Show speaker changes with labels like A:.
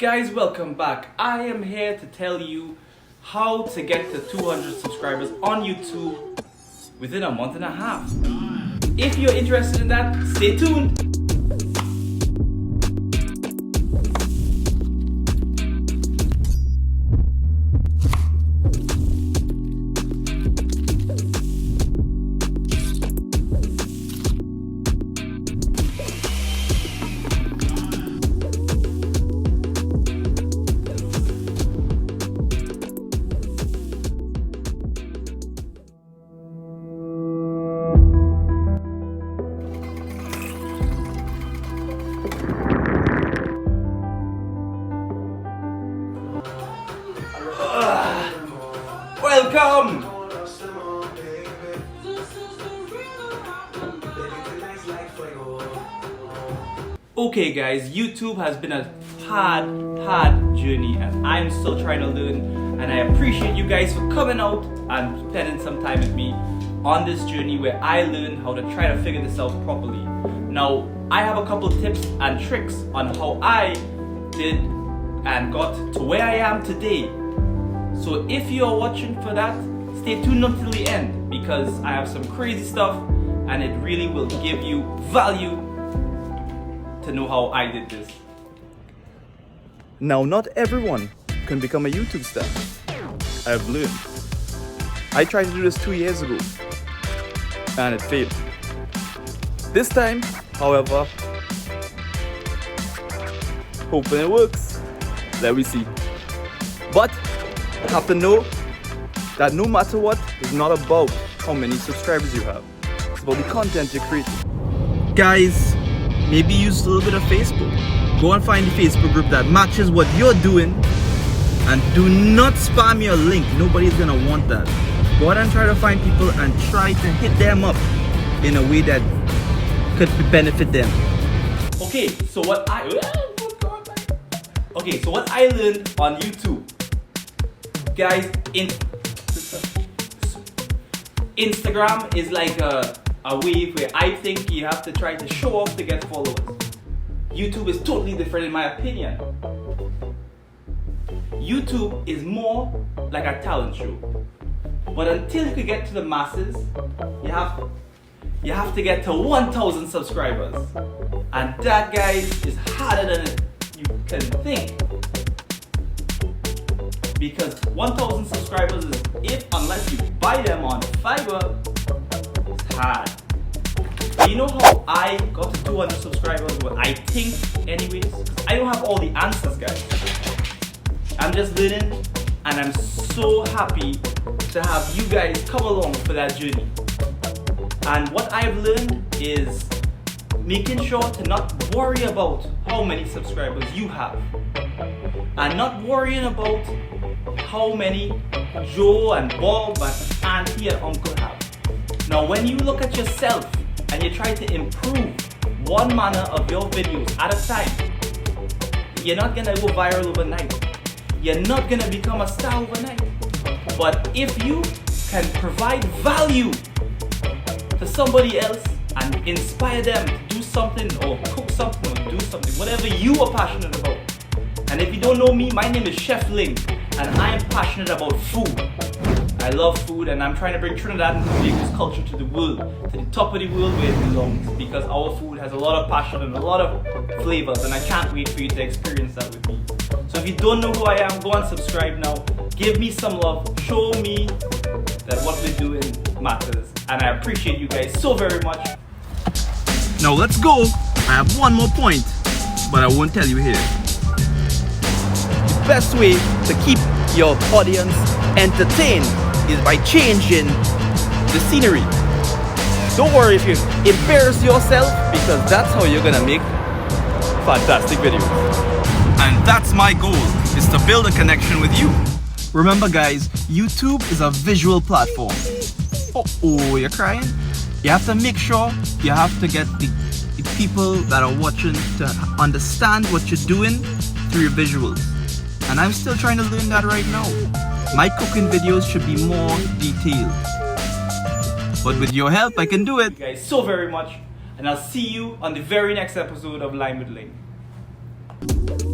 A: Guys, welcome back. I am here to tell you how to get to 200 subscribers on YouTube within a month and a half. If you're interested in that, stay tuned. Welcome! Okay guys, YouTube has been a hard journey and I'm still trying to learn, and I appreciate you guys for coming out and spending some time with me on this journey where I learn how to try to figure this out properly. Now, I have a couple tips and tricks on how I did and got to where I am today. So if you are watching for that, stay tuned until the end because I have some crazy stuff and it really will give you value to know how I did this.
B: Now, not everyone can become a YouTube star. I've learned. I tried to do this 2 years ago and it failed. This time, however, hoping it works. Let me see. But have to know that no matter what, it's not about how many subscribers you have. It's about the content you create. Guys, maybe use a little bit of Facebook. Go and find the Facebook group that matches what you're doing and do not spam your link. Nobody's gonna want that. Go out and try to find people and try to hit them up in a way that could benefit them.
A: Okay, so what I learned on YouTube. Guys, Instagram is like a way where I think you have to try to show off to get followers. YouTube is totally different in my opinion. YouTube is more like a talent show. But until you can get to the masses, you have to get to 1,000 subscribers. And that, guys, is harder than you can think. Because 1,000 subscribers is unless you buy them on Fiverr, it's hard. You know how I got to 200 subscribers? Well, I think anyways. I don't have all the answers, guys. I'm just learning and I'm so happy to have you guys come along for that journey. And what I've learned is making sure to not worry about how many subscribers you have. And not worrying about how many Joe and Bob and Auntie and Uncle have. Now, when you look at yourself and you try to improve one manner of your videos at a time, you're not gonna go viral overnight. You're not gonna become a star overnight. But if you can provide value to somebody else and inspire them to do something or cook something or do something, whatever you are passionate about. And if you don't know me, my name is Chef Ling and I am passionate about food. I love food and I'm trying to bring Trinidad and Tobago's culture to the world, to the top of the world where it belongs, because our food has a lot of passion and a lot of flavors and I can't wait for you to experience that with me. So if you don't know who I am, go and subscribe now. Give me some love. Show me that what we're doing matters. And I appreciate you guys so very much.
B: Now let's go. I have one more point, but I won't tell you here. The best way to keep your audience entertained is by changing the scenery. Don't worry if you embarrass yourself, because that's how you're gonna make fantastic videos. And that's my goal, is to build a connection with you. Remember guys, YouTube is a visual platform. Oh, you're crying? You have to make sure you have to get the people that are watching to understand what you're doing through your visuals. And I'm still trying to learn that right now. My cooking videos should be more detailed. But with your help, I can do it.
A: Thank you guys so very much. And I'll see you on the very next episode of Lime with Ling.